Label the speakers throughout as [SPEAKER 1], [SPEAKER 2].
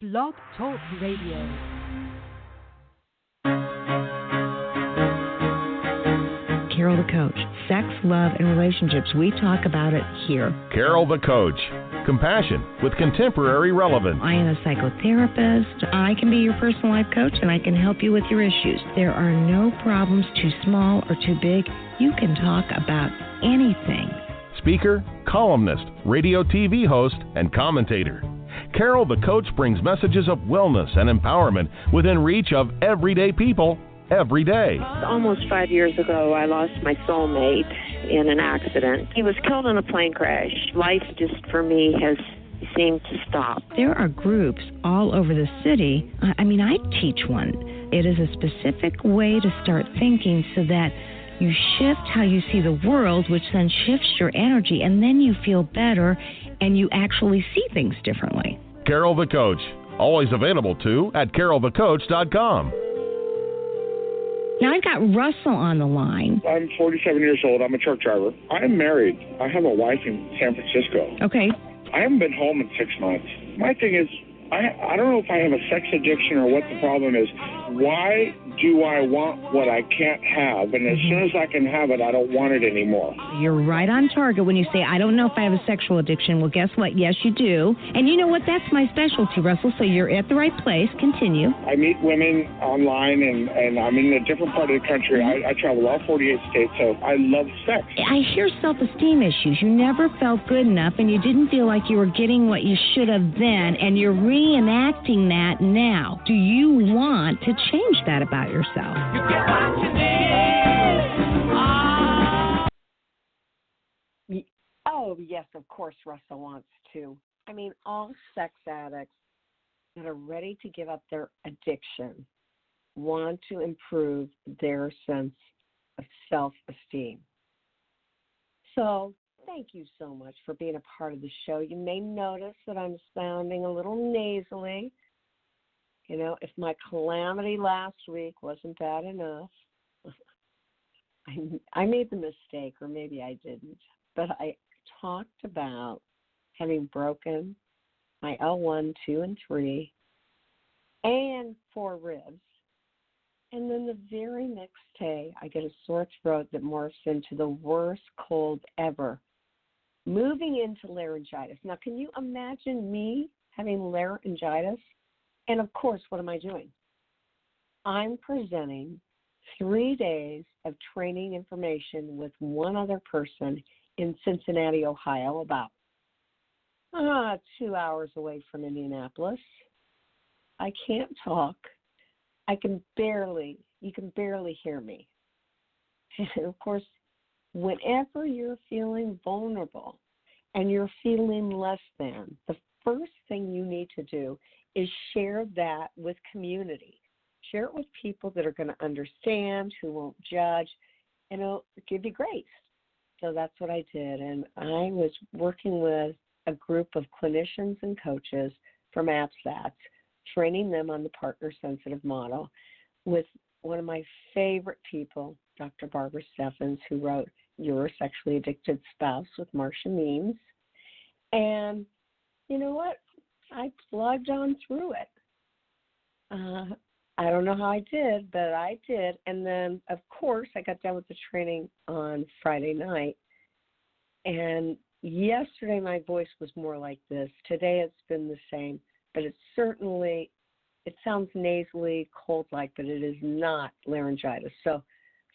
[SPEAKER 1] Blog Talk Radio.
[SPEAKER 2] Carol the Coach. Sex, love, and relationships. We talk about it here.
[SPEAKER 3] Carol the Coach. Compassion with contemporary relevance.
[SPEAKER 2] I am a psychotherapist. I can be your personal life coach, and I can help you with your issues. There are no problems too small or too big. You can talk about anything.
[SPEAKER 3] Speaker, columnist, radio TV host, and commentator. Carol the Coach brings messages of wellness and empowerment within reach of everyday people every day.
[SPEAKER 4] Almost 5 years ago, I lost my soulmate in an accident. He was killed in a plane crash. Life just, for me, has seemed to stop.
[SPEAKER 2] There are groups all over the city. I teach one. It is a specific way to start thinking so that you shift how you see the world, which then shifts your energy, and then you feel better and you actually see things differently.
[SPEAKER 3] Carol the Coach. Always available, too, at carolthecoach.com.
[SPEAKER 2] Now, I've got Russell on the line.
[SPEAKER 5] I'm 47 years old. I'm a truck driver. I'm married. I have a wife in San Francisco.
[SPEAKER 2] Okay.
[SPEAKER 5] I haven't been home in 6 months. My thing is, I don't know if I have a sex addiction or what the problem is. Why do I want what I can't have? And as soon as I can have it, I don't want it anymore.
[SPEAKER 2] You're right on target when you say, I don't know if I have a sexual addiction. Well, guess what? Yes, you do. And you know what? That's my specialty, Russell, so you're at the right place. Continue.
[SPEAKER 5] I meet women online, and I'm in a different part of the country. I travel all 48 states, so I love sex.
[SPEAKER 2] I hear self-esteem issues. You never felt good enough, and you didn't feel like you were getting what you should have then, and you're reenacting that now. Do you want to change that about yourself? You get what you need.
[SPEAKER 6] Oh, yes, of course Russell wants to. I mean, all sex addicts that are ready to give up their addiction want to improve their sense of self-esteem. So thank you so much for being a part of the show. You may notice that I'm sounding a little nasally. You know, if my calamity last week wasn't bad enough, I made the mistake, or maybe I didn't, but I talked about having broken my L1, 2, and 3, and 4 ribs. And then the very next day, I get a sore throat that morphs into the worst cold ever, moving into laryngitis. Now, can you imagine me having laryngitis? And, of course, what am I doing? I'm presenting 3 days of training information with one other person in Cincinnati, Ohio, about 2 hours away from Indianapolis. I can't talk. You can barely hear me. And, of course, whenever you're feeling vulnerable and you're feeling less than, the first thing you need to do is share that with community. Share it with people that are going to understand, who won't judge, and it'll give you grace. So that's what I did. And I was working with a group of clinicians and coaches from APSATS, training them on the partner-sensitive model with one of my favorite people, Dr. Barbara Steffens, who wrote You're a Sexually Addicted Spouse with Marsha Means. And you know what? I plugged on through it. I don't know how I did, but I did. And then, of course, I got done with the training on Friday night. And yesterday my voice was more like this. Today it's been the same. But it sounds nasally, cold-like, but it is not laryngitis. So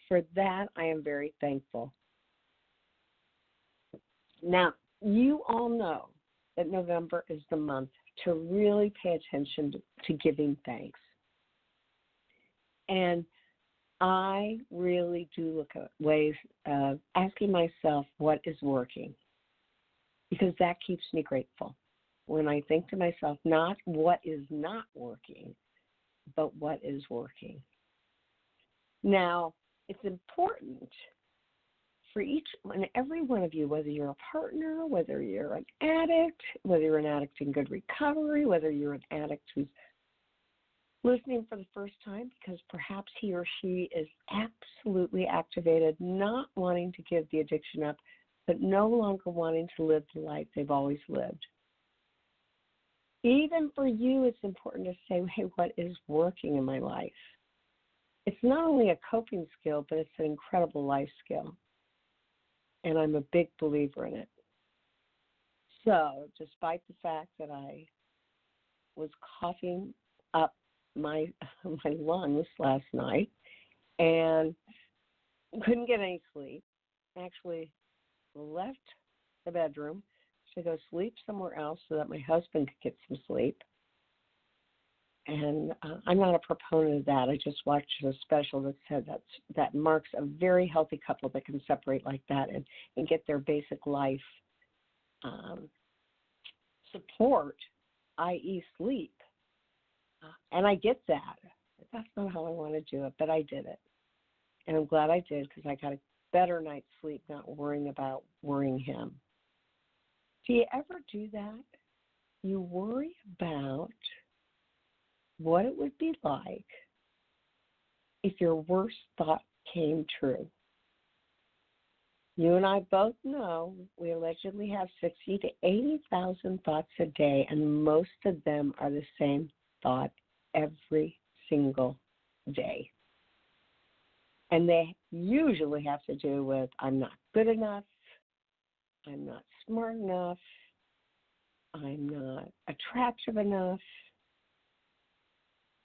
[SPEAKER 6] for that, I am very thankful. Now, you all know that November is the month to really pay attention to giving thanks. And I really do look at ways of asking myself what is working, because that keeps me grateful. When I think to myself, not what is not working, but what is working. Now, it's important for each and every one of you, whether you're a partner, whether you're an addict, whether you're an addict in good recovery, whether you're an addict who's listening for the first time because perhaps he or she is absolutely activated, not wanting to give the addiction up, but no longer wanting to live the life they've always lived. Even for you, it's important to say, hey, what is working in my life? It's not only a coping skill, but it's an incredible life skill. And I'm a big believer in it. So, despite the fact that I was coughing up my lungs last night and couldn't get any sleep, actually left the bedroom to go sleep somewhere else so that my husband could get some sleep. And I'm not a proponent of that. I just watched a special that said that marks a very healthy couple that can separate like that and get their basic life support, i.e. sleep. And I get that. But that's not how I want to do it, but I did it. And I'm glad I did because I got a better night's sleep not worrying about worrying him. Do you ever do that? You worry about what it would be like if your worst thought came true. You and I both know we allegedly have 60,000 to 80,000 thoughts a day, and most of them are the same thought every single day. And they usually have to do with, I'm not good enough, I'm not smart enough, I'm not attractive enough.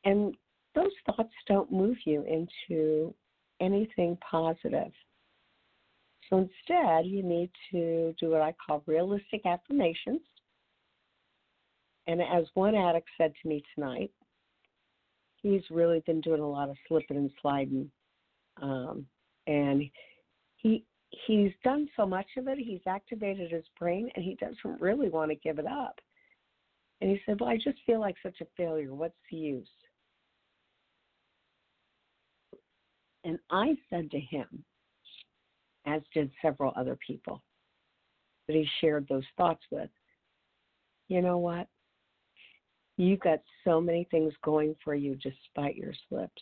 [SPEAKER 6] And those thoughts don't move you into anything positive. So instead, you need to do what I call realistic affirmations. And as one addict said to me tonight, he's really been doing a lot of slipping and sliding. And he's done so much of it, he's activated his brain, and he doesn't really want to give it up. And he said, well, I just feel like such a failure. What's the use? And I said to him, as did several other people that he shared those thoughts with, you know what? You've got so many things going for you despite your slips.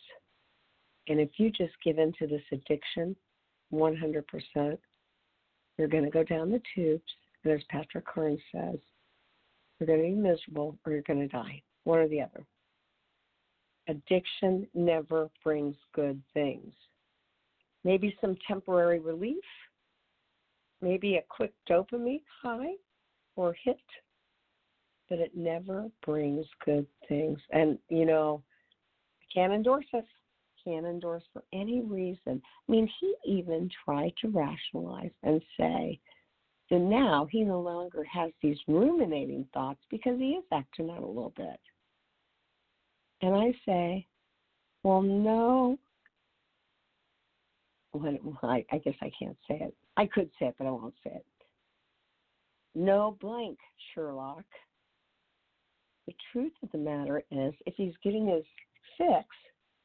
[SPEAKER 6] And if you just give in to this addiction 100%, you're going to go down the tubes. And as Patrick Carnes says, you're going to be miserable or you're going to die, one or the other. Addiction never brings good things. Maybe some temporary relief, maybe a quick dopamine high or hit, but it never brings good things. And, you know, I can't endorse it. Can't endorse for any reason. I mean, he even tried to rationalize and say that now he no longer has these ruminating thoughts because he is acting out a little bit. And I say, well, no. I guess I can't say it. I could say it, but I won't say it. No blank, Sherlock. The truth of the matter is, if he's getting his fix,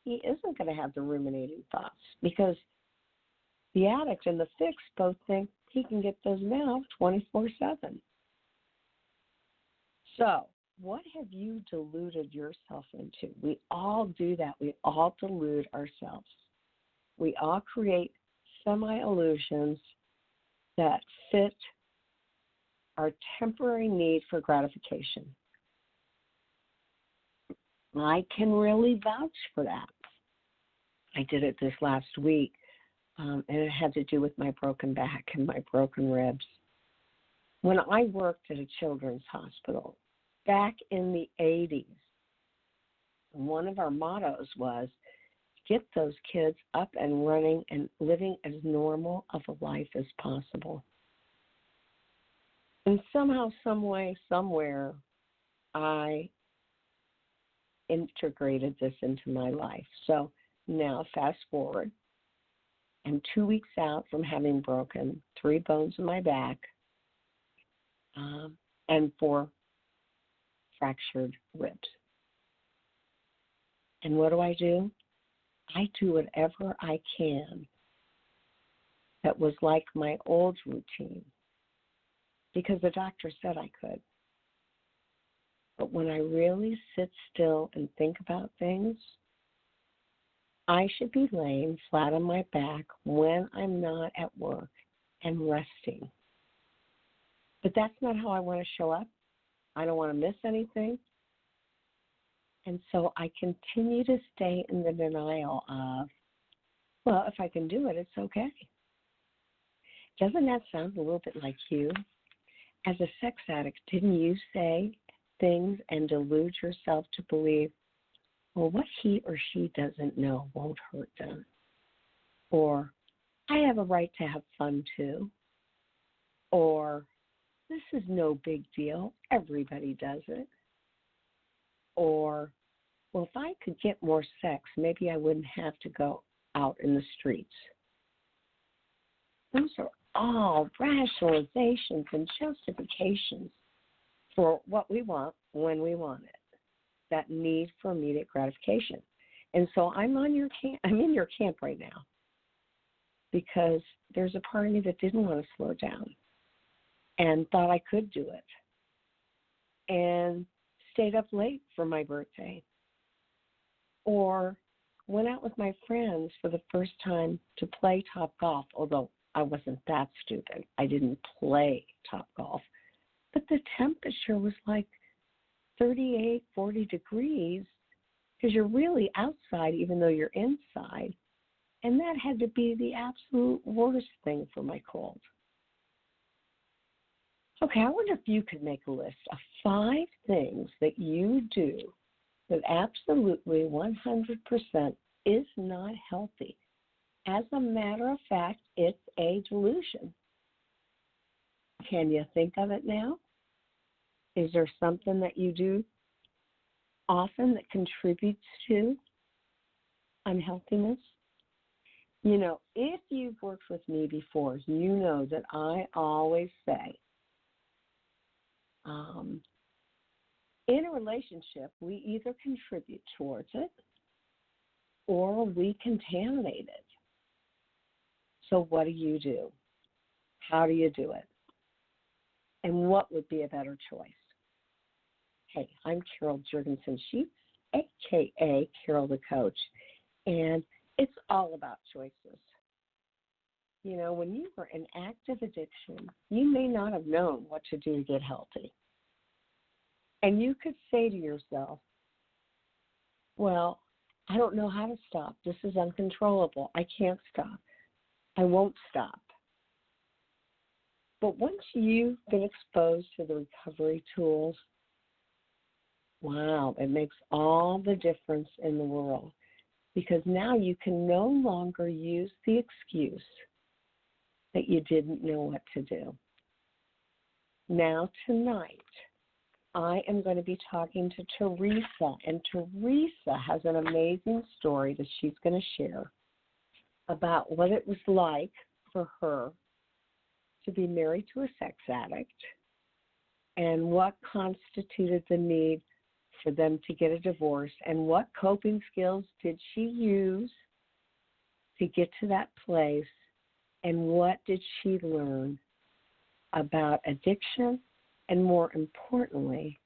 [SPEAKER 6] he isn't going to have the ruminating thoughts because the addict and the fix both think he can get those now 24/7. So, what have you deluded yourself into? We all do that. We all delude ourselves. We all create semi-illusions that fit our temporary need for gratification. I can really vouch for that. I did it this last week, and it had to do with my broken back and my broken ribs. When I worked at a children's hospital back in the 80s, one of our mottos was, get those kids up and running and living as normal of a life as possible. And somehow, some way, somewhere, I integrated this into my life. So now, fast forward, I'm 2 weeks out from having broken 3 bones in my back and 4 fractured ribs. And what do? I do whatever I can that was like my old routine because the doctor said I could. But when I really sit still and think about things, I should be laying flat on my back when I'm not at work and resting. But that's not how I want to show up. I don't want to miss anything. And so I continue to stay in the denial of, well, if I can do it, it's okay. Doesn't that sound a little bit like you? As a sex addict, didn't you say things and delude yourself to believe, well, what he or she doesn't know won't hurt them? Or, I have a right to have fun too. Or, this is no big deal. Everybody does it. Or, well, if I could get more sex, maybe I wouldn't have to go out in the streets. Those are all rationalizations and justifications for what we want when we want it. That need for immediate gratification. And so I'm in your camp right now because there's a part of me that didn't want to slow down and thought I could do it and stayed up late for my birthday or went out with my friends for the first time to play Top Golf, although I wasn't that stupid. I didn't play Top Golf. But the temperature was like 38, 40 degrees because you're really outside even though you're inside. And that had to be the absolute worst thing for my cold. Okay, I wonder if you could make a list of 5 things that you do that absolutely 100% is not healthy. As a matter of fact, it's a delusion. Can you think of it now? Is there something that you do often that contributes to unhealthiness? You know, if you've worked with me before, you know that I always say, in a relationship, we either contribute towards it or we contaminate it. So what do? How do you do it? And what would be a better choice? Hey, I'm Carol Jurgensen-Sheets, a.k.a. Carol the Coach, and it's all about choices. You know, when you were in active addiction, you may not have known what to do to get healthy. And you could say to yourself, well, I don't know how to stop. This is uncontrollable. I can't stop. I won't stop. But once you've been exposed to the recovery tools, wow, it makes all the difference in the world. Because now you can no longer use the excuse that you didn't know what to do. Now, tonight, I am going to be talking to Teresa, and Teresa has an amazing story that she's going to share about what it was like for her to be married to a sex addict and what constituted the need for them to get a divorce and what coping skills did she use to get to that place and what did she learn about addiction and more importantly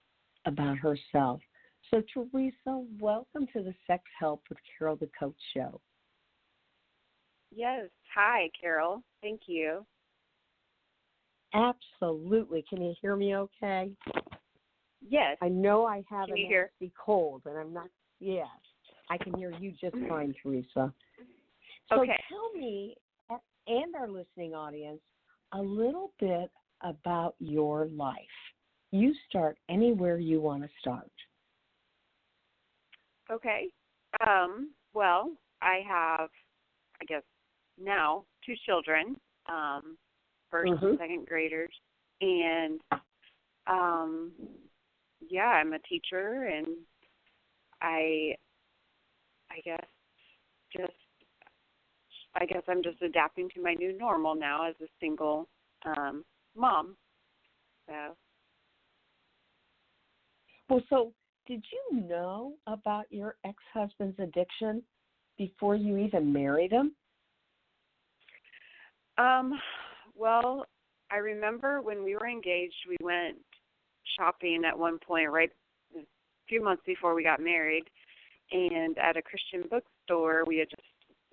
[SPEAKER 6] about herself. So Teresa, welcome to the Sex Help with Carol the Coach show.
[SPEAKER 7] Yes. Hi, Carol. Thank you.
[SPEAKER 6] Absolutely. Can you hear me okay?
[SPEAKER 7] Yes.
[SPEAKER 6] I know I have
[SPEAKER 7] a
[SPEAKER 6] nasty cold, and I'm not, yes. I can hear you just fine, Teresa. So
[SPEAKER 7] okay.
[SPEAKER 6] Tell me, and our listening audience, a little bit about your life. You start anywhere you want to start.
[SPEAKER 7] Okay. Well, I have, I guess, now 2 children, first and second graders, and yeah, I'm a teacher, and I guess I'm just adapting to my new normal now as a single mom.
[SPEAKER 6] So did you know about your ex-husband's addiction before you even married him?
[SPEAKER 7] Well, I remember when we were engaged, we went shopping at one point, right a few months before we got married, and at a Christian bookstore, we had just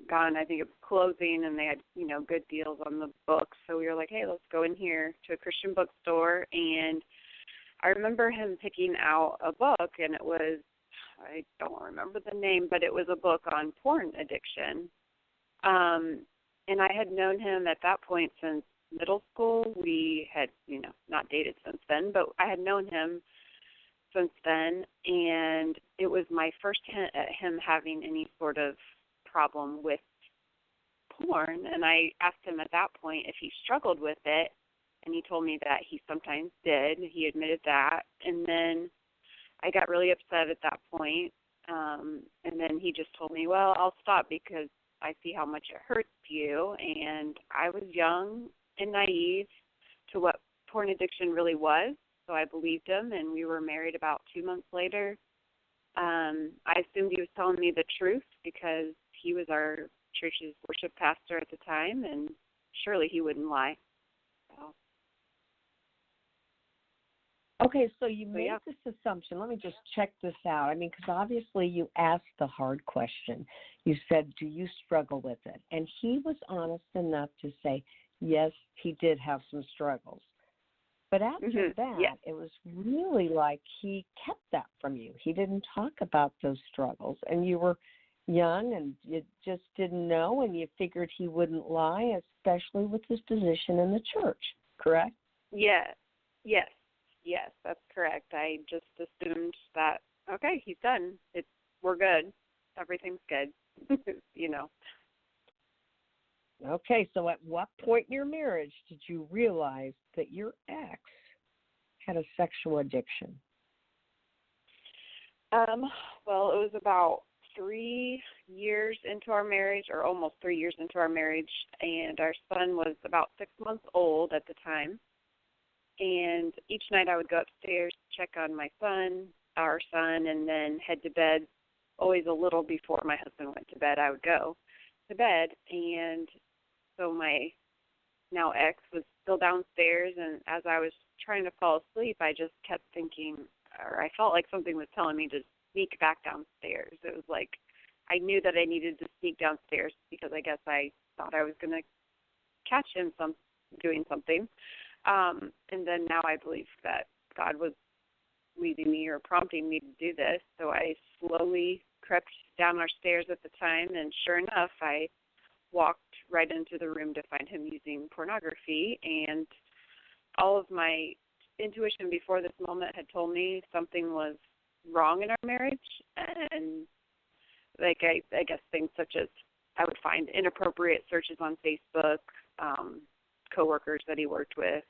[SPEAKER 7] gone, I think it was closing, and they had, good deals on the books. So we were like, hey, let's go in here to a Christian bookstore, and I remember him picking out a book, and it was, I don't remember the name, but it was a book on porn addiction. And I had known him at that point since middle school. We had, not dated since then, but I had known him since then, and it was my first hint at him having any sort of problem with porn, and I asked him at that point if he struggled with it, and he told me that he sometimes did. He admitted that, and then I got really upset at that point, and then he just told me, well, I'll stop because I see how much it hurts you, and I was young and naive to what porn addiction really was, so I believed him, and we were married about 2 months later. I assumed he was telling me the truth because he was our church's worship pastor at the time, and surely he wouldn't lie. So.
[SPEAKER 6] Okay, so you made this assumption. Let me just check this out. I mean, because obviously you asked the hard question. You said, do you struggle with it? And he was honest enough to say, yes, he did have some struggles. But after that, it was really like he kept that from you. He didn't talk about those struggles. And you were young and you just didn't know, and you figured he wouldn't lie, especially with his position in the church, correct?
[SPEAKER 7] Yes, that's correct. I just assumed that, okay, he's done. We're good. Everything's good,
[SPEAKER 6] Okay, so at what point in your marriage did you realize that your ex had a sexual addiction?
[SPEAKER 7] Well, it was about 3 years into our marriage, or almost 3 years into our marriage, and our son was about 6 months old at the time. And each night I would go upstairs, check on our son, and then head to bed. Always a little before my husband went to bed, I would go to bed. And so my now ex was still downstairs, and as I was trying to fall asleep, I just kept thinking, or I felt like something was telling me to sneak back downstairs. It was like I knew that I needed to sneak downstairs because I guess I thought I was going to catch him doing something. And then now I believe that God was leading me or prompting me to do this. So I slowly crept down our stairs at the time, and sure enough, I walked right into the room to find him using pornography. And all of my intuition before this moment had told me something was wrong in our marriage. And I guess things such as I would find inappropriate searches on Facebook, coworkers that he worked with,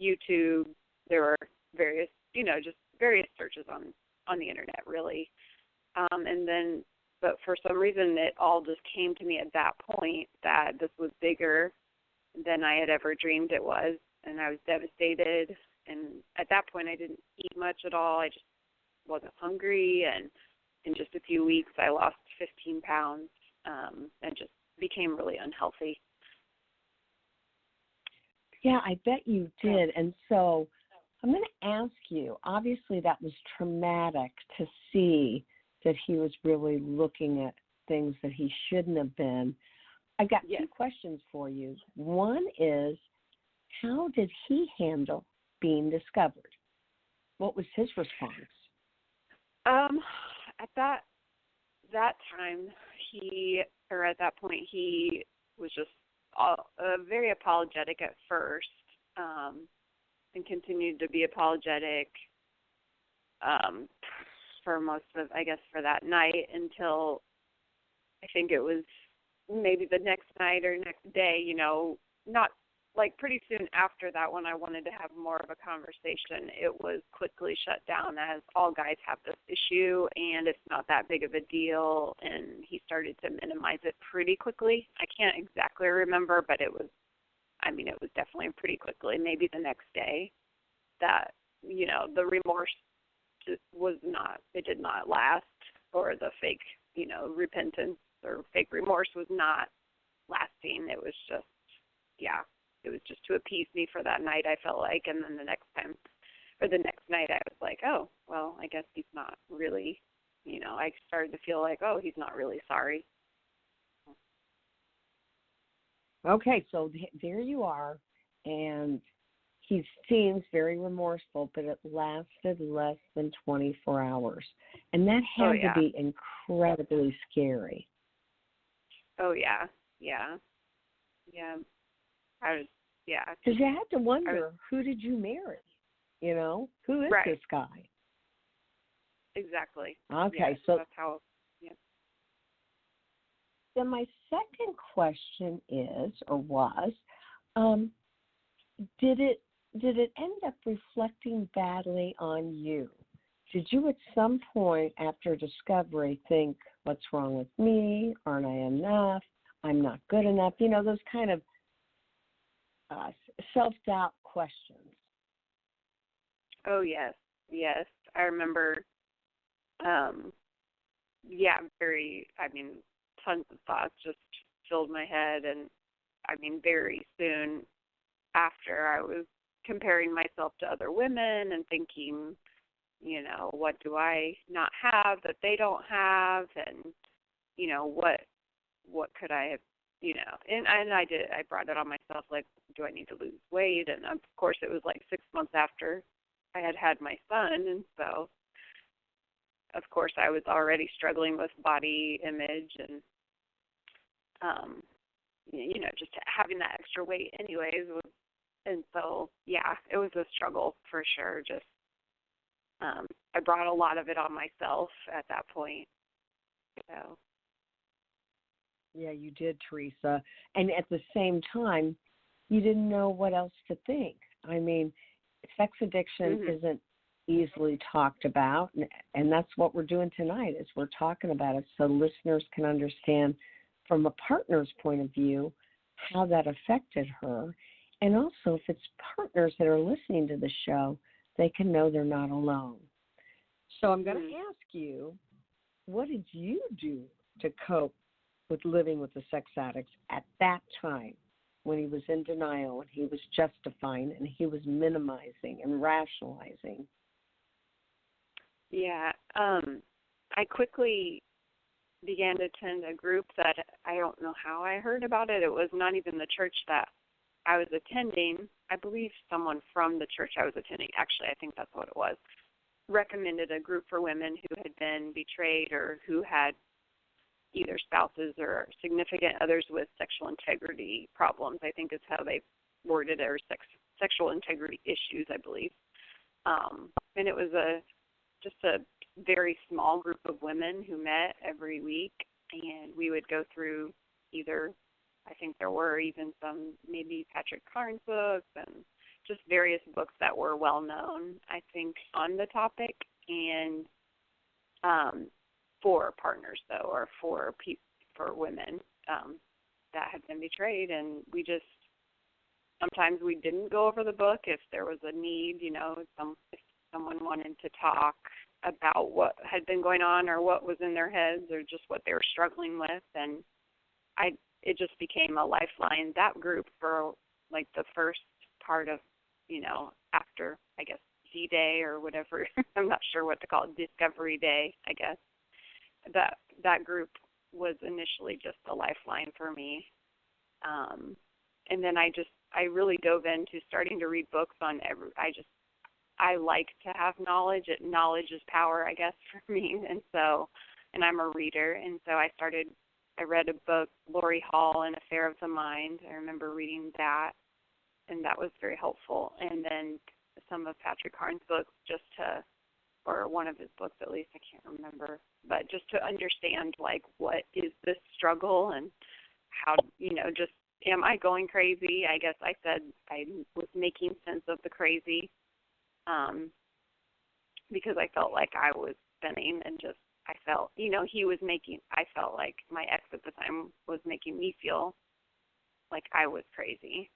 [SPEAKER 7] YouTube. There were various, just various searches on the internet, really. But for some reason, it all just came to me at that point that this was bigger than I had ever dreamed it was, and I was devastated. And at that point, I didn't eat much at all. I just wasn't hungry, and in just a few weeks, I lost 15 pounds and just became really unhealthy.
[SPEAKER 6] Yeah, I bet you did. And so I'm going to ask you, obviously that was traumatic to see that he was really looking at things that he shouldn't have been. I've got two questions for you. One is, how did he handle being discovered? What was his response?
[SPEAKER 7] At that time, at that point, he was just very apologetic at first, and continued to be apologetic for most of, I guess, for that night until I think it was maybe the next night or next day, not like pretty soon after that when I wanted to have more of a conversation, it was quickly shut down as all guys have this issue and it's not that big of a deal, and he started to minimize it pretty quickly. I can't exactly remember, but it was definitely pretty quickly, maybe the next day, that, the remorse did not last, or the fake, repentance or fake remorse was not lasting. It was just, it was just to appease me for that night, I felt like, and then the next night I was like, oh, well, I guess he's not really, I started to feel like, oh, he's not really sorry.
[SPEAKER 6] Okay, so there you are, and he seems very remorseful, but it lasted less than 24 hours. And that had to be incredibly scary.
[SPEAKER 7] Oh, yeah. Yeah. Yeah.
[SPEAKER 6] Because you had to wonder, who did you marry? You know, who is this guy?
[SPEAKER 7] Exactly.
[SPEAKER 6] Okay, so
[SPEAKER 7] that's how. Yeah.
[SPEAKER 6] Then my second question is, or was, did it end up reflecting badly on you? Did you at some point after discovery think, what's wrong with me? Aren't I enough? I'm not good enough? You know, those kind of self-doubt questions.
[SPEAKER 7] Oh, yes. Yes. I remember, tons of thoughts just filled my head. And, very soon after, I was comparing myself to other women and thinking, you know, what do I not have that they don't have? And, you know, what could I have, you know, and I brought it on myself, like, do I need to lose weight? And of course it was like 6 months after I had my son, and so of course I was already struggling with body image and you know, just having that extra weight anyways and so it was a struggle for sure. Just I brought a lot of it on myself at that point. So
[SPEAKER 6] yeah, you did, Teresa. And at the same time, you didn't know what else to think. I mean, sex addiction isn't easily talked about, and that's what we're doing tonight is we're talking about it so listeners can understand from a partner's point of view how that affected her. And also, if it's partners that are listening to the show, they can know they're not alone. So I'm going to ask you, what did you do to cope with living with the sex addict at that time when he was in denial and he was justifying and he was minimizing and rationalizing?
[SPEAKER 7] Yeah, I quickly began to attend a group that I don't know how I heard about it. It was not even the church that I was attending. I believe someone from the church I was attending, actually, I think that's what it was, recommended a group for women who had been betrayed or who had either spouses or significant others with sexual integrity problems, I think is how they worded it, or sexual integrity issues, I believe. And it was just a very small group of women who met every week, and we would go through either, I think there were even some maybe Patrick Carnes books and just various books that were well known, I think, on the topic, and for partners though, or for women that had been betrayed. And we just sometimes we didn't go over the book if there was a need, you know, if someone wanted to talk about what had been going on or what was in their heads or just what they were struggling with. And it just became a lifeline, that group, for like the first part of, you know, after, I guess, D-Day or whatever. I'm not sure what to call it, Discovery Day, I guess. That group was initially just a lifeline for me. And then I really dove into starting to read books on I like to have knowledge. Knowledge is power, I guess, for me. And I'm a reader. And so I read a book, Lori Hall, An Affair of the Mind. I remember reading that, and that was very helpful. And then some of Patrick Carnes' books, or one of his books at least, I can't remember, but just to understand, like, what is this struggle and how, you know, just am I going crazy? I guess I said I was making sense of the crazy because I felt like I was spinning and just I felt, you know, I felt like my ex at the time was making me feel like I was crazy.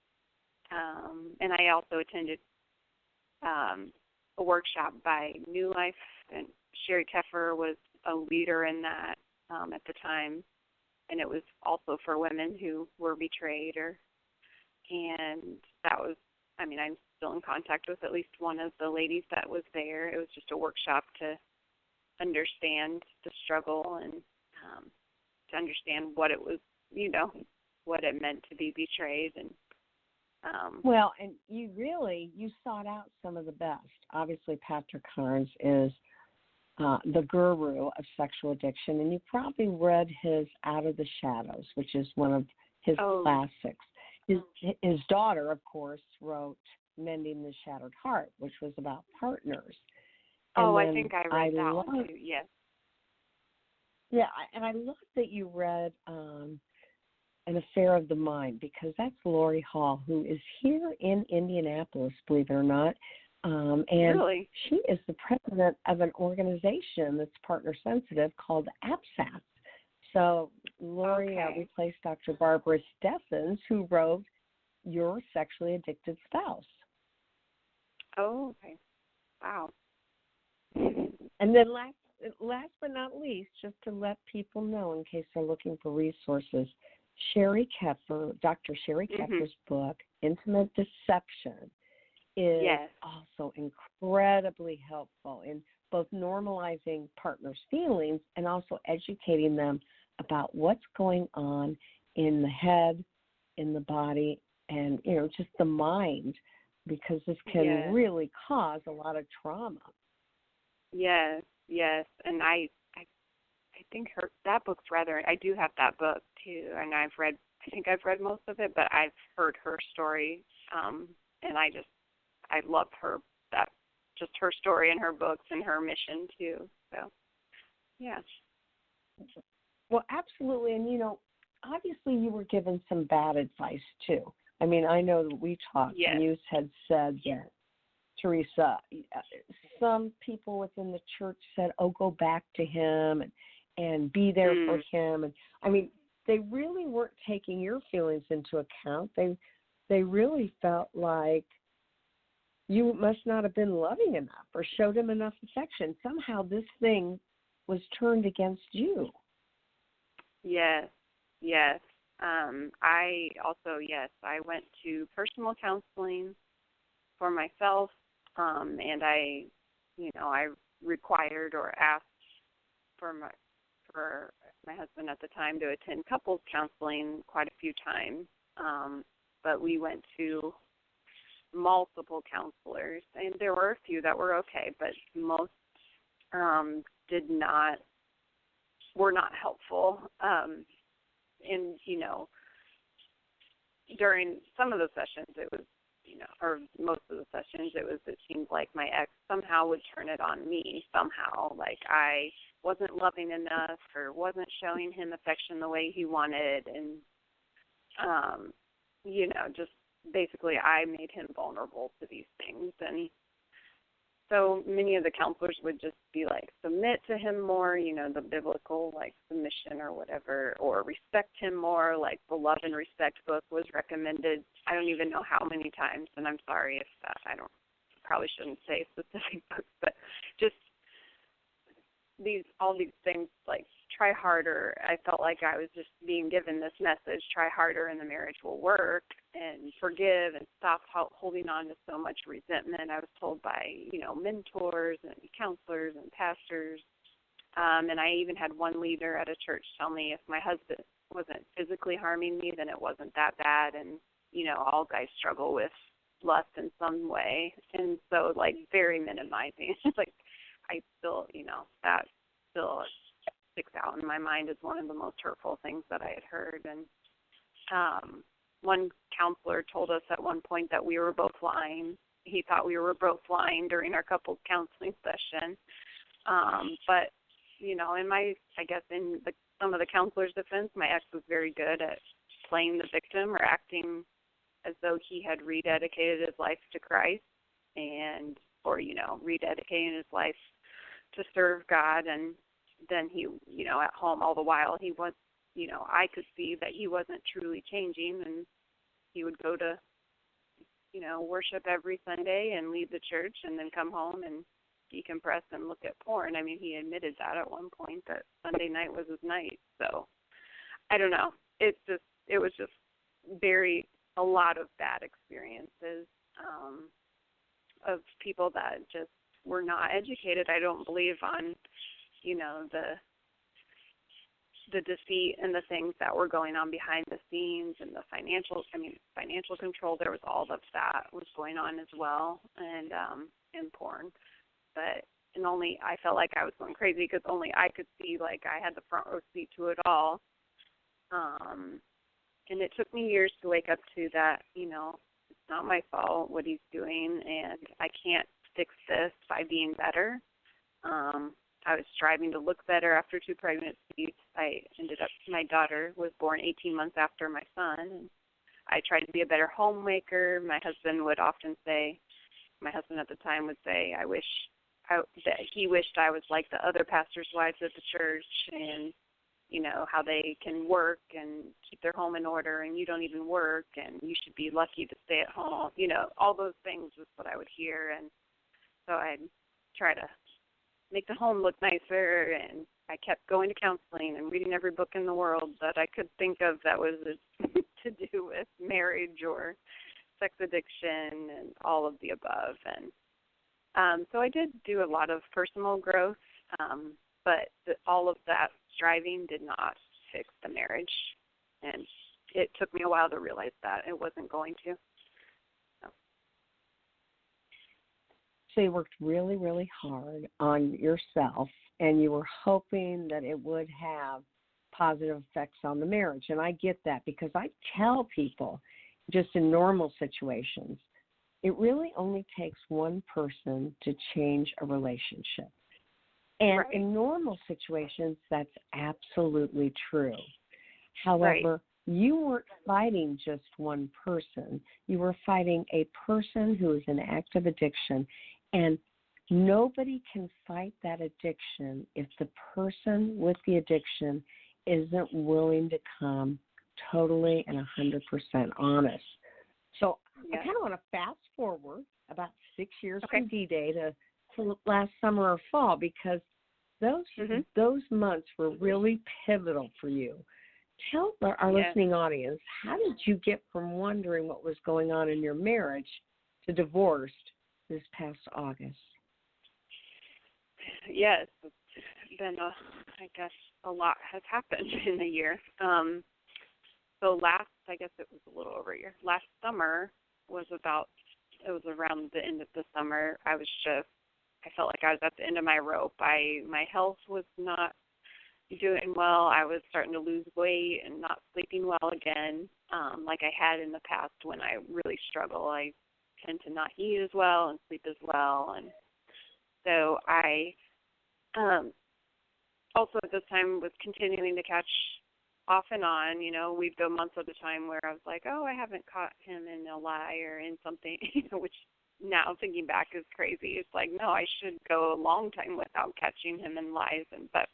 [SPEAKER 7] And I also attended a workshop by New Life, and Sherry Keffer was a leader in that at the time. And it was also for women who were betrayed. And that was, I'm still in contact with at least one of the ladies that was there. It was just a workshop to understand the struggle and to understand what it was, you know, what it meant to be betrayed. And
[SPEAKER 6] Well, and you sought out some of the best. Obviously, Patrick Carnes is the guru of sexual addiction, and you probably read his Out of the Shadows, which is one of his classics. His daughter, of course, wrote Mending the Shattered Heart, which was about partners. And
[SPEAKER 7] I think I read that one too, yes.
[SPEAKER 6] Yeah, and I love that you read An Affair of the Mind, because that's Lori Hall, who is here in Indianapolis, believe it or not. And
[SPEAKER 7] really?
[SPEAKER 6] She is the president of an organization that's partner sensitive called APSAT. So Lori replaced Dr. Barbara Steffens, who wrote Your Sexually Addicted Spouse.
[SPEAKER 7] Oh, okay. Wow.
[SPEAKER 6] And then last but not least, just to let people know in case they're looking for resources, Sherry Keffer, Dr. Sherry Keffer's book, Intimate Deception, is also incredibly helpful in both normalizing partners' feelings and also educating them about what's going on in the head, in the body, and, just the mind, because this can really cause a lot of trauma.
[SPEAKER 7] Yes, and I think that book's I do have that book too, and I think I've read most of it, but I've heard her story, and I love just her story and her books and her mission too. So, yeah.
[SPEAKER 6] Well, absolutely, and obviously you were given some bad advice too. I mean, I know that we talked, and you had said that, Teresa, some people within the church said, go back to him and be there for him. And I mean, they really weren't taking your feelings into account. They really felt like you must not have been loving enough or showed him enough affection. Somehow this thing was turned against you.
[SPEAKER 7] Yes. I went to personal counseling for myself, and I required or asked for my husband at the time to attend couples counseling quite a few times, but we went to multiple counselors, and there were a few that were okay, but most were not helpful. And during some of the sessions, it was, or most of the sessions, it seemed like my ex somehow would turn it on me somehow, like I wasn't loving enough or wasn't showing him affection the way he wanted, and just basically I made him vulnerable to these things. And so many of the counselors would just be like, submit to him more, the biblical, like, submission or whatever, or respect him more, like the Love and Respect book was recommended. I don't even know how many times, and I'm sorry if probably shouldn't say specific books, but just all these things, like, try harder. I felt like I was just being given this message, try harder and the marriage will work, and forgive and stop holding on to so much resentment. I was told by, mentors and counselors and pastors. And I even had one leader at a church tell me if my husband wasn't physically harming me, then it wasn't that bad. And, all guys struggle with lust in some way. And so, like, very minimizing. Like, I still, that still sticks out in my mind as one of the most hurtful things that I had heard. And one counselor told us at one point that we were both lying. He thought we were both lying during our couples counseling session. But, in some of the counselor's defense, my ex was very good at playing the victim or acting as though he had rededicated his life to Christ or rededicating his life to serve God. And then he, at home all the while, he was, I could see that he wasn't truly changing, and he would go to, worship every Sunday and lead the church and then come home and decompress and look at porn. I mean, he admitted that at one point, that Sunday night was his night. So I don't know. It was just a lot of bad experiences of people that just were not educated, I don't believe, on, the deceit and the things that were going on behind the scenes and the financial control. There was all of that was going on as well, and porn. But I felt like I was going crazy because only I could see, like I had the front row seat to it all. And it took me years to wake up to that, it's not my fault what he's doing, and I can't fix this by being better. I was striving to look better after 2 pregnancies. My daughter was born 18 months after my son, and I tried to be a better homemaker. My husband at the time would say, that he wished I was like the other pastors' wives at the church, and, how they can work and keep their home in order, and you don't even work, and you should be lucky to stay at home. All those things was what I would hear, and so I'd try to make the home look nicer, and I kept going to counseling and reading every book in the world that I could think of that was to do with marriage or sex addiction and all of the above. And so I did do a lot of personal growth, but all of that striving did not fix the marriage, and it took me a while to realize that it wasn't going to.
[SPEAKER 6] So you worked really, really hard on yourself, and you were hoping that it would have positive effects on the marriage. And I get that, because I tell people, just in normal situations, it really only takes one person to change a relationship. And
[SPEAKER 7] right.
[SPEAKER 6] In normal situations, that's absolutely true. However, you weren't fighting just one person. You were fighting a person who is in active addiction. And nobody can fight that addiction if the person with the addiction isn't willing to come totally and 100% honest. So I kind of want to fast forward about 6 years from D-Day to last summer or fall, because those months were really pivotal for you. Tell our listening audience, how did you get from wondering what was going on in your marriage to divorced this past August?
[SPEAKER 7] Yes, it's been, a lot has happened in a year. So I guess it was a little over a year. Last summer it was around the end of the summer. I felt like I was at the end of my rope. My health was not doing well. I was starting to lose weight and not sleeping well again, like I had in the past when I really struggle. I tend to not eat as well and sleep as well. And so I also at this time was continuing to catch off and on. We'd go months at a time where I was like, oh, I haven't caught him in a lie or in something, which now thinking back is crazy. It's like, no, I should go a long time without catching him in lies. But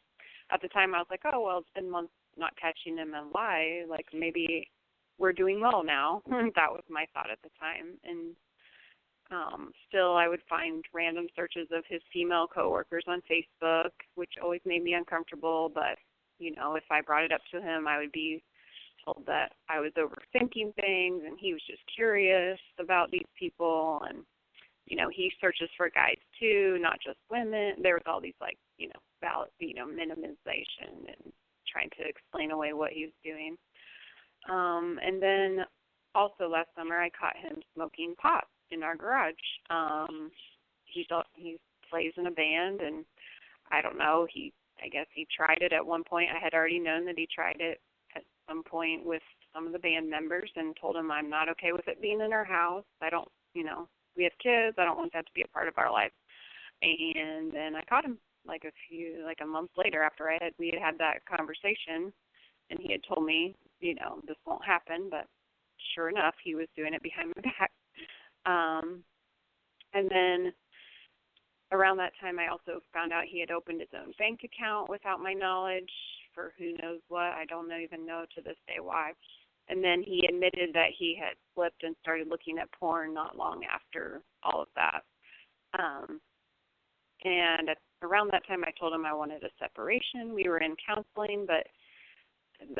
[SPEAKER 7] at the time I was like, oh, well, it's been months not catching him in lie. Like, maybe we're doing well now. That was my thought at the time. And still I would find random searches of his female coworkers on Facebook, which always made me uncomfortable. But, if I brought it up to him, I would be told that I was overthinking things, and he was just curious about these people. And, he searches for guys too, not just women. There was all these minimization and trying to explain away what he was doing. And then also last summer I caught him smoking pot in our garage. He plays in a band, and I don't know, I guess he tried it at one point. I had already known that he tried it at some point with some of the band members, and told him I'm not okay with it being in our house. I don't, we have kids. I don't want that to be a part of our life. And then I caught him like a month later after we had that conversation, and he had told me, this won't happen, but sure enough, he was doing it behind my back. And then around that time, I also found out he had opened his own bank account without my knowledge for who knows what. I don't even know to this day why. And then he admitted that he had slipped and started looking at porn not long after all of that. And around that time, I told him I wanted a separation. We were in counseling, but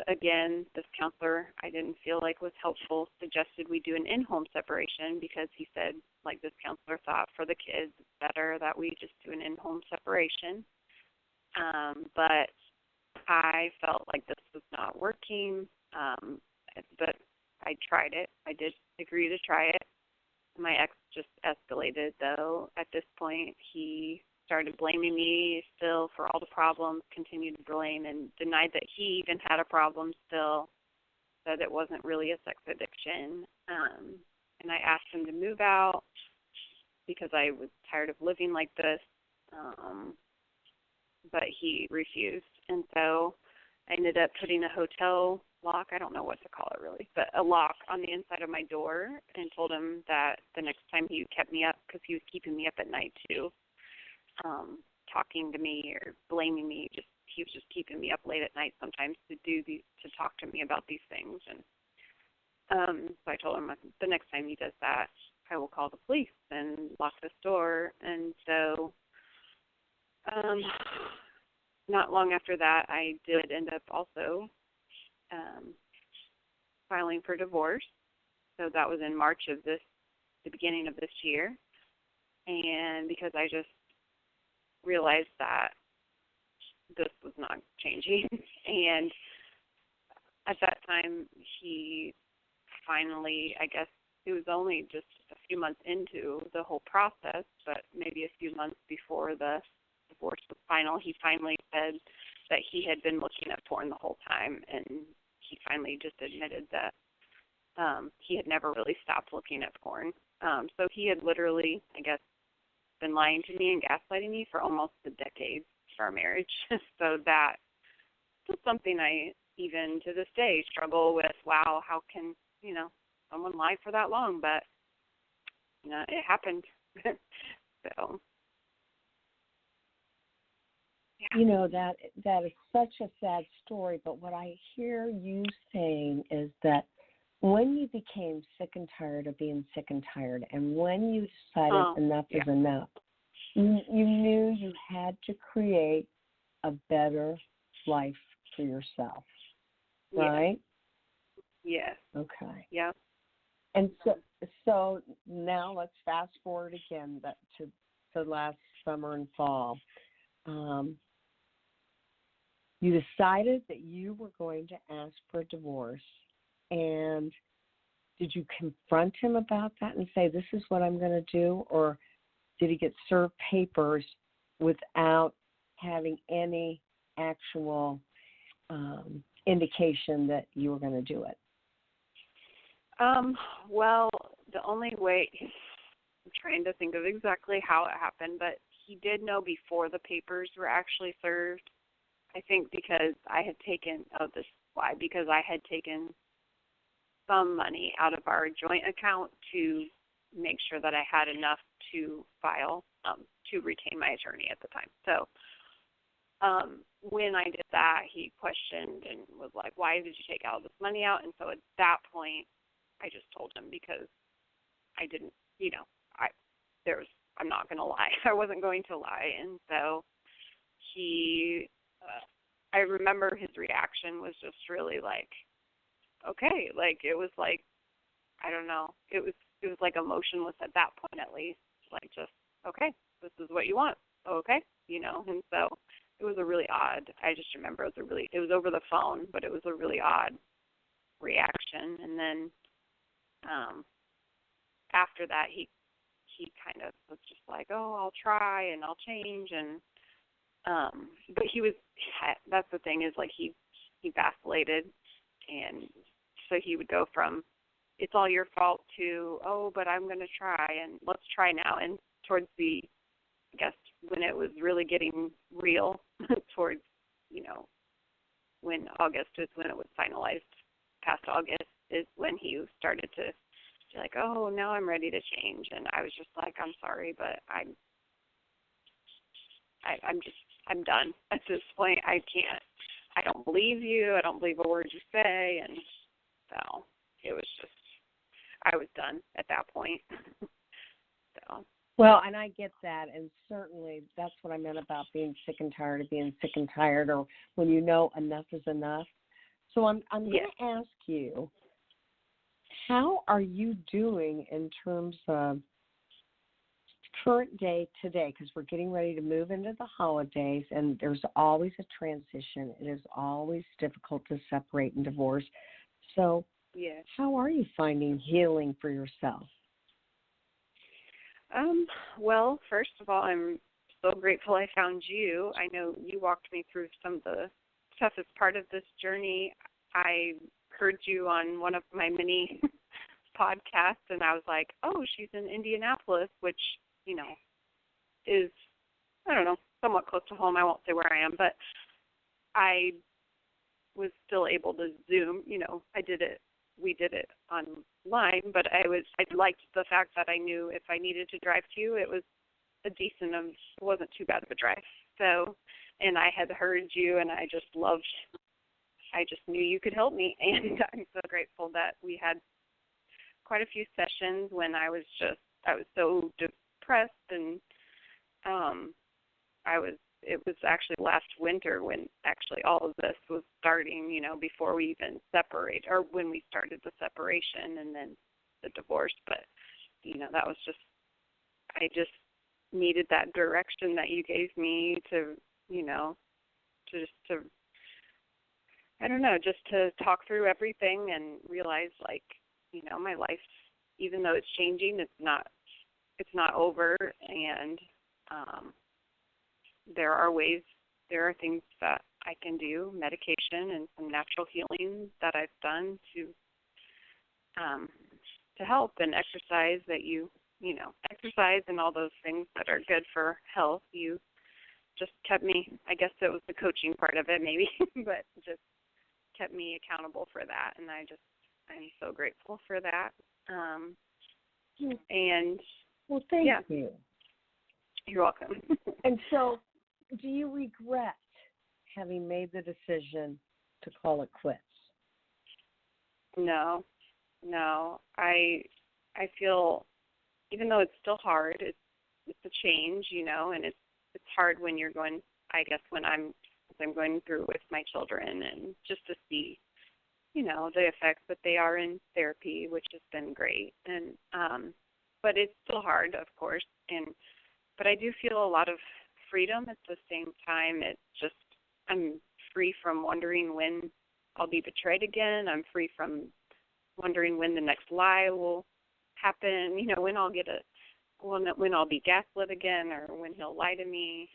[SPEAKER 7] again, this counselor I didn't feel like was helpful, suggested we do an in-home separation, because he said, like, this counselor thought for the kids it's better that we just do an in-home separation. But I I felt like this was not working, but I tried it. I did agree to try it. My ex just escalated, though. At this point, he started blaming me still for all the problems, continued to blame, and denied that he even had a problem still, said it wasn't really a sex addiction. And I asked him to move out because I was tired of living like this, but he refused. And so I ended up putting a hotel lock, I don't know what to call it really, but a lock on the inside of my door, and told him that the next time he kept me up, because he was keeping me up at night too, talking to me or blaming me, he was just keeping me up late at night sometimes to talk to me about these things. And so I told him the next time he does that, I will call the police and lock this door. And so not long after that, I did end up also filing for divorce. So that was in March of the beginning of this year. And because I just realized that this was not changing. And at that time, he finally, I guess it was only just a few months into the whole process, but maybe a few months before the divorce was final, he finally said that he had been looking at porn the whole time, and he finally just admitted that he had never really stopped looking at porn. So he had literally, I guess, been lying to me and gaslighting me for almost a decade of our marriage. So that is something I, even to this day, struggle with. Wow, how can, someone lie for that long? But, it happened. So.
[SPEAKER 6] Yeah. That is such a sad story, but what I hear you saying is that when you became sick and tired of being sick and tired, and when you decided enough is enough, you knew you had to create a better life for yourself, right?
[SPEAKER 7] Yes.
[SPEAKER 6] Okay.
[SPEAKER 7] Yep.
[SPEAKER 6] And so now let's fast forward again to last summer and fall. You decided that you were going to ask for a divorce, and did you confront him about that and say, this is what I'm going to do, or did he get served papers without having any actual indication that you were going to do it?
[SPEAKER 7] Well, the only way, I'm trying to think of exactly how it happened, but he did know before the papers were actually served. I think because I had taken, because I had taken some money out of our joint account to make sure that I had enough to file, to retain my attorney at the time. So when I did that, he questioned and was like, why did you take all this money out? And so at that point, I just told him because I didn't, I'm not going to lie. I wasn't going to lie. And so I remember his reaction was just really like, okay, like it was like, I don't know, it was like emotionless at that point at least, like just, okay, this is what you want, okay, and so it was a really odd, I just remember it was over the phone, but it was a really odd reaction. And then after that, he kind of was just like, oh, I'll try and I'll change. And but that's the thing is, like, he vacillated, and so he would go from it's all your fault to, oh, but I'm going to try, and let's try now. And towards I guess when it was really getting real towards, when August is when it was finalized, past August is when he started to be like, oh, now I'm ready to change. And I was just like, I'm sorry, but I'm done at this point. I don't believe you. I don't believe a word you say. And so it was just, I was done at that point. So.
[SPEAKER 6] Well, and I get that, and certainly that's what I meant about being sick and tired of being sick and tired, or when enough is enough. So I'm going to ask you, how are you doing in terms of current day today, because we're getting ready to move into the holidays, and there's always a transition. It is always difficult to separate and divorce. So
[SPEAKER 7] Yes.
[SPEAKER 6] how are you finding healing for yourself?
[SPEAKER 7] Well, first of all, I'm so grateful I found you. I know you walked me through some of the toughest part of this journey. I heard you on one of my many podcasts, and I was like, oh, she's in Indianapolis, which, you know, is, I don't know, somewhat close to home. I won't say where I am, but I was still able to Zoom. You know, we did it online, but I liked the fact that I knew if I needed to drive to you, it was it wasn't too bad of a drive. So, and I had heard you, and I just knew you could help me, and I'm so grateful that we had quite a few sessions when I was so depressed, and it was actually last winter when actually all of this was starting, you know, before we even separate, or when we started the separation and then the divorce. But, you know, that was I just needed that direction that you gave me to, you know, I don't know, just to talk through everything and realize, like, you know, my life, even though it's changing, it's not over, and there are things that I can do, medication and some natural healing that I've done to help, and exercise that you know, exercise and all those things that are good for health. You just kept me, I guess it was the coaching part of it maybe, but just kept me accountable for that, and I'm so grateful for that. And
[SPEAKER 6] well, thank you.
[SPEAKER 7] You're welcome.
[SPEAKER 6] And so, do you regret having made the decision to call it quits?
[SPEAKER 7] No. I feel, even though it's still hard, it's a change, you know, and it's hard when you're going, I guess, when I'm going through with my children, and just to see, you know, the effects that they are in therapy, which has been great. And but it's still hard, of course, but I do feel a lot of freedom at the same time. It's just, I'm free from wondering when I'll be betrayed again. I'm free from wondering when the next lie will happen, you know, when I'll be gaslit again, or when he'll lie to me.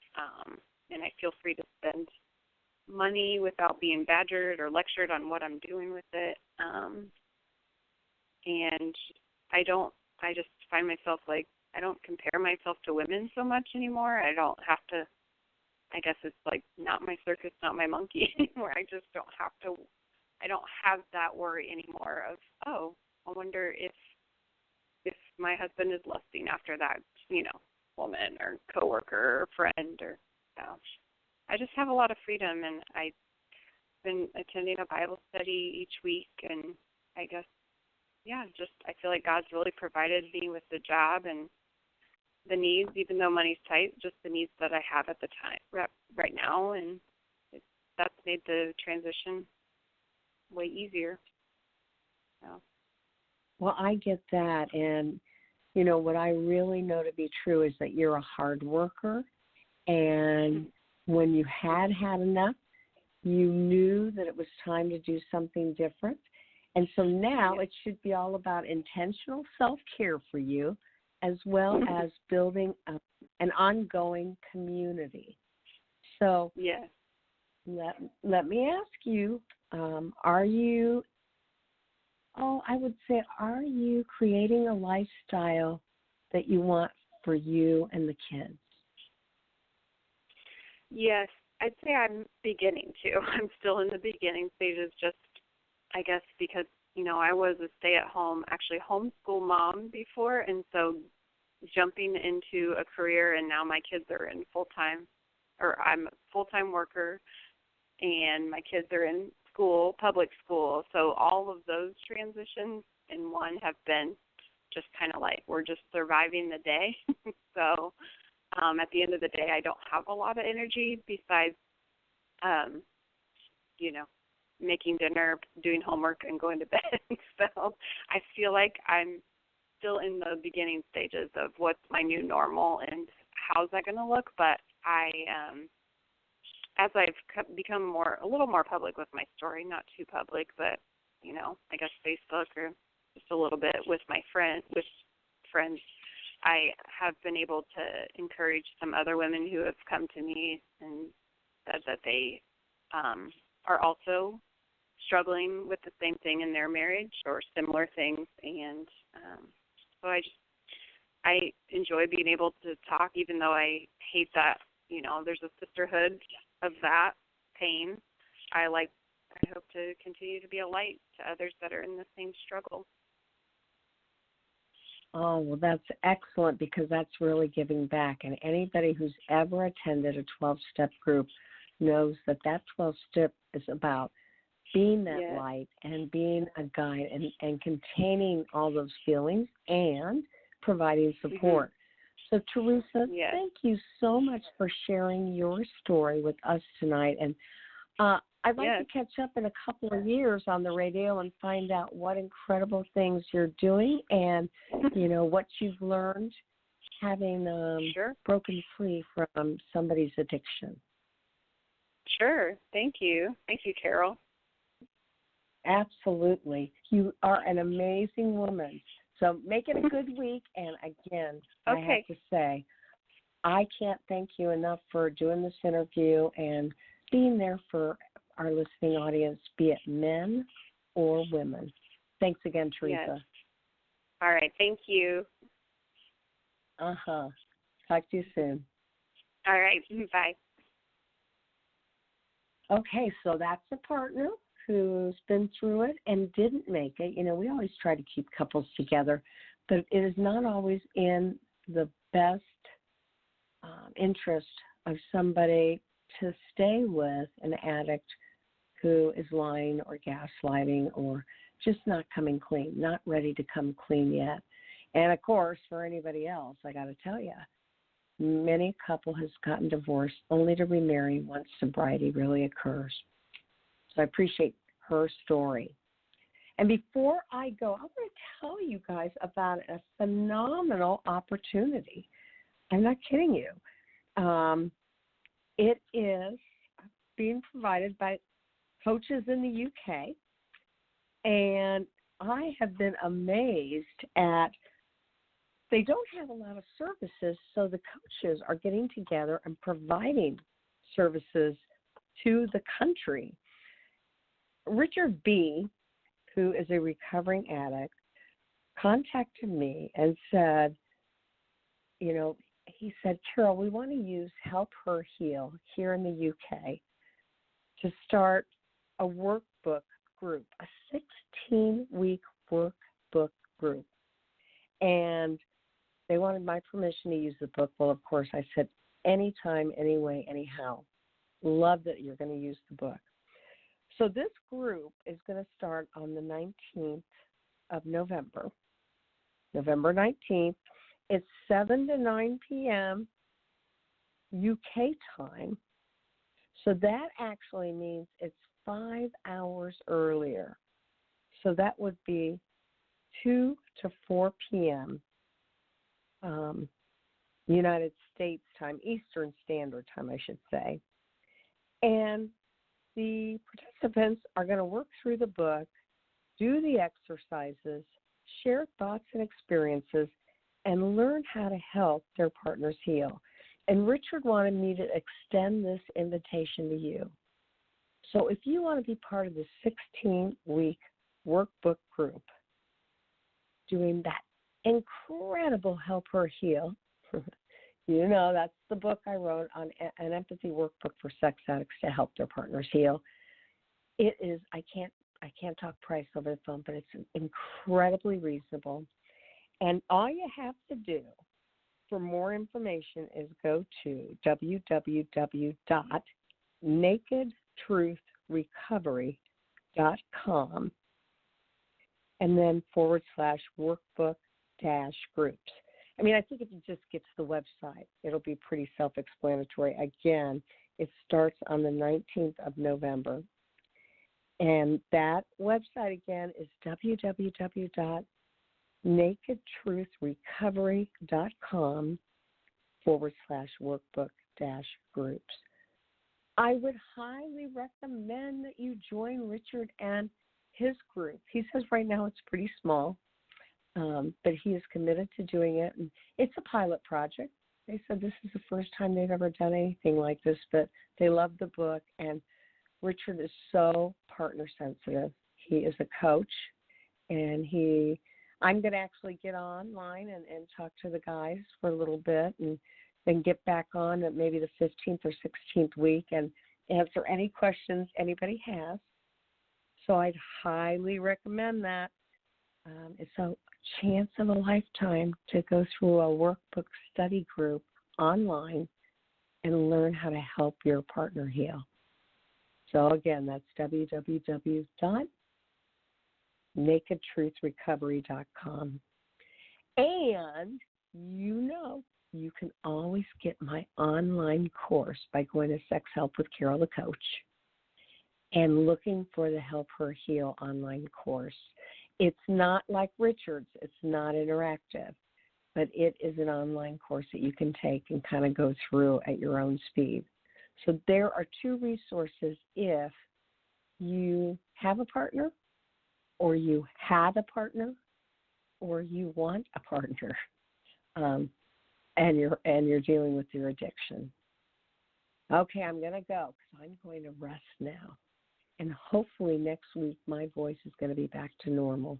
[SPEAKER 7] And I feel free to spend money without being badgered or lectured on what I'm doing with it. And I just find myself, like, I don't compare myself to women so much anymore. I don't have to, I guess it's like, not my circus, not my monkey anymore. I just don't have that worry anymore of, oh, I wonder if my husband is lusting after that, you know, woman or coworker or friend, or, you know. I just have a lot of freedom, and I've been attending a Bible study each week, and I guess, yeah, just I feel like God's really provided me with the job and the needs, even though money's tight, just the needs that I have at the time, right now, and that's made the transition way easier. So.
[SPEAKER 6] Well, I get that, and, you know, what I really know to be true is that you're a hard worker, and when you had enough, you knew that it was time to do something different. And so now it should be all about intentional self-care for you, as well as building an ongoing community. So let me ask you, are you creating a lifestyle that you want for you and the kids?
[SPEAKER 7] Yes, I'd say I'm beginning to. I'm still in the beginning stages, just, I guess, because, you know, I was a stay-at-home, actually homeschool mom before, and so jumping into a career, and now my kids are in full-time, or I'm a full-time worker, and my kids are in school, public school, so all of those transitions in one have been just kind of like, we're just surviving the day. So at the end of the day, I don't have a lot of energy besides, you know, making dinner, doing homework, and going to bed. So I feel like I'm still in the beginning stages of what's my new normal and how's that going to look. But as I've become a little more public with my story, not too public, but I guess Facebook or just a little bit with friends, I have been able to encourage some other women who have come to me and said that they are also struggling with the same thing in their marriage or similar things, and so I enjoy being able to talk, even though I hate that there's a sisterhood of that pain. I hope to continue to be a light to others that are in the same struggle.
[SPEAKER 6] Oh, well, that's excellent, because that's really giving back. And anybody who's ever attended a 12-step group knows that 12-step is about being that light and being a guide and containing all those feelings and providing support. So, Teresa, thank you so much for sharing your story with us tonight. And I'd like to catch up in a couple of years on the radio and find out what incredible things you're doing and, what you've learned having broken free from somebody's addiction.
[SPEAKER 7] Sure. Thank you. Thank you, Carol.
[SPEAKER 6] Absolutely. You are an amazing woman. So make it a good week. And again, I have to say, I can't thank you enough for doing this interview and being there for our listening audience, be it men or women. Thanks again, Teresa.
[SPEAKER 7] Yes. All right. Thank you.
[SPEAKER 6] Talk to you soon.
[SPEAKER 7] All right. Bye.
[SPEAKER 6] Okay, so that's a partner who's been through it and didn't make it. We always try to keep couples together, but it is not always in the best interest of somebody to stay with an addict who is lying or gaslighting or just not coming clean, not ready to come clean yet. And, of course, for anybody else, I got to tell you, many couple has gotten divorced only to remarry once sobriety really occurs. So I appreciate her story. And before I go, I want to tell you guys about a phenomenal opportunity. I'm not kidding you. It is being provided by coaches in the UK, and I have been amazed at they don't have a lot of services, so the coaches are getting together and providing services to the country. Richard B., who is a recovering addict, contacted me and said, he said, Carol, we want to use Help Her Heal here in the UK to start a workbook group, a 16-week workbook group. And they wanted my permission to use the book. Well, of course, I said, anytime, anyway, anyhow. Love that you're going to use the book. So this group is going to start on the 19th of November, November 19th. It's 7 to 9 p.m. UK time. So that actually means it's 5 hours earlier. So that would be 2 to 4 p.m. United States time, Eastern Standard Time, I should say. And the participants are going to work through the book, do the exercises, share thoughts and experiences, and learn how to help their partners heal. And Richard wanted me to extend this invitation to you. So if you want to be part of the 16-week workbook group, doing that incredible Help Her Heal, that's the book I wrote on an empathy workbook for sex addicts to help their partners heal. It is, I can't talk price over the phone, but it's incredibly reasonable. And all you have to do for more information is go to www.nakedtruthrecovery.com and then /workbook-groups. I think if you just get to the website, it'll be pretty self-explanatory. Again, it starts on the 19th of November. And that website, again, is nakedtruthrecovery.com/workbook-groups. I would highly recommend that you join Richard and his group. He says right now it's pretty small, but he is committed to doing it. And it's a pilot project. They said this is the first time they've ever done anything like this, but they love the book. And Richard is so partner sensitive. He is a coach, and I'm going to actually get online and talk to the guys for a little bit and then get back on at maybe the 15th or 16th week and answer any questions anybody has. So I'd highly recommend that. It's a chance of a lifetime to go through a workbook study group online and learn how to help your partner heal. So again, that's www.nakedtruthrecovery.com. And you can always get my online course by going to Sex Help with Carol the Coach and looking for the Help Her Heal online course. It's not like Richard's. It's not interactive, but it is an online course that you can take and kind of go through at your own speed. So there are two resources if you have a partner or you had a partner or you want a partner. And you're dealing with your addiction. Okay, I'm going to go because I'm going to rest now. And hopefully next week my voice is going to be back to normal.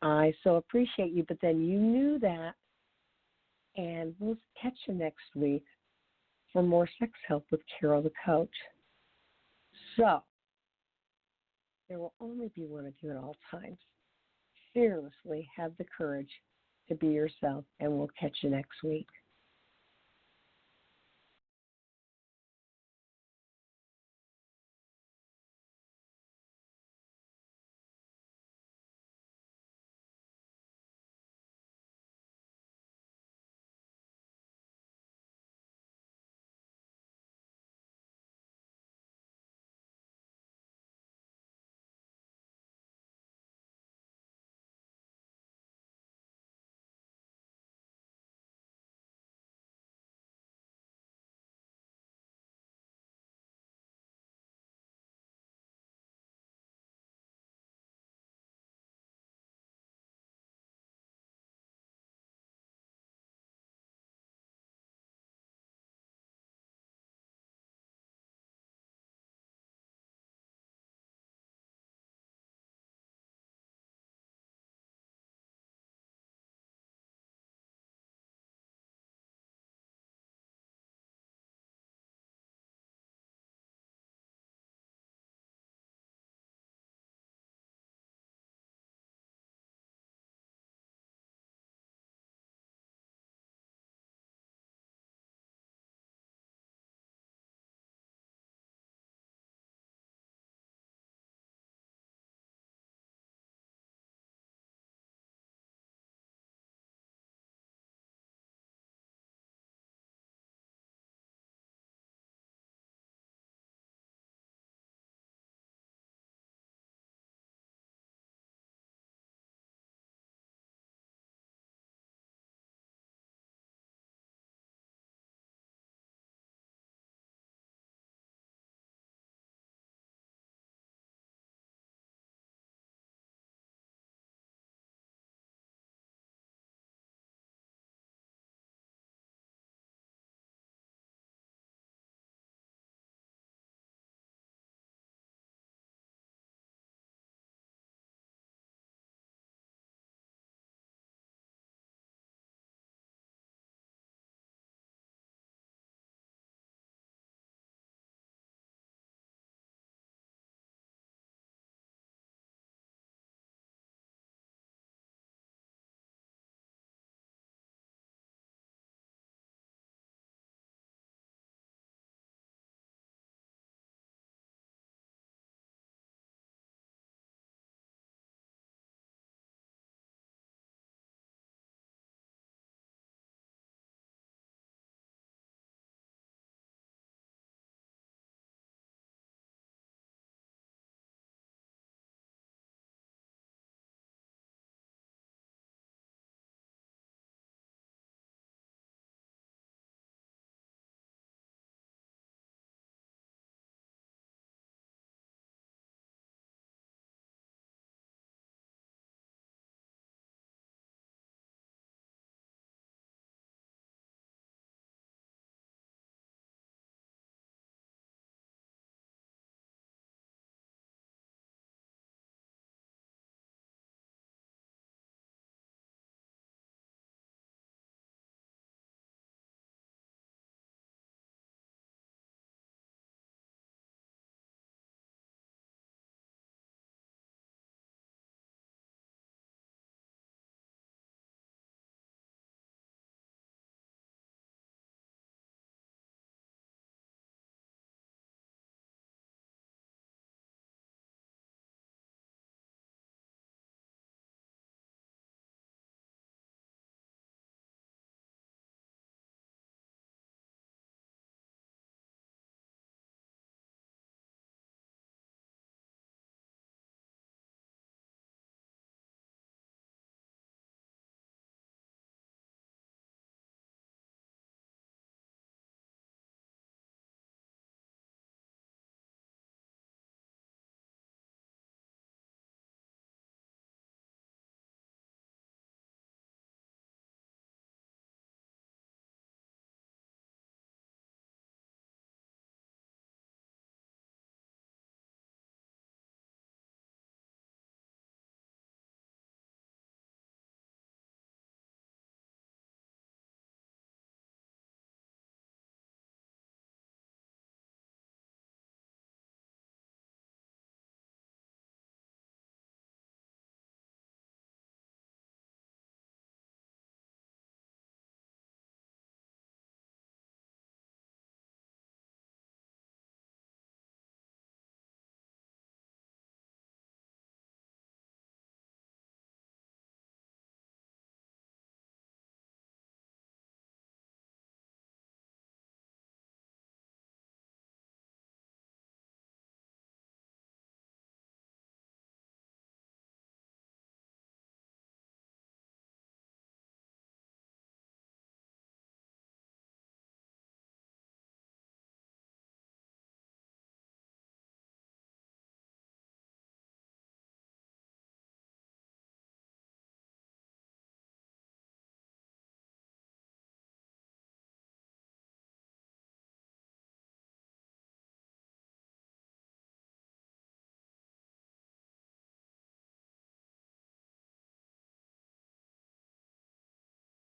[SPEAKER 6] I so appreciate you, but then you knew that. And we'll catch you next week for more Sex Help with Carol the Coach. So, there will only be one of you at all times. Fearlessly have the courage to be yourself, and we'll catch you next week.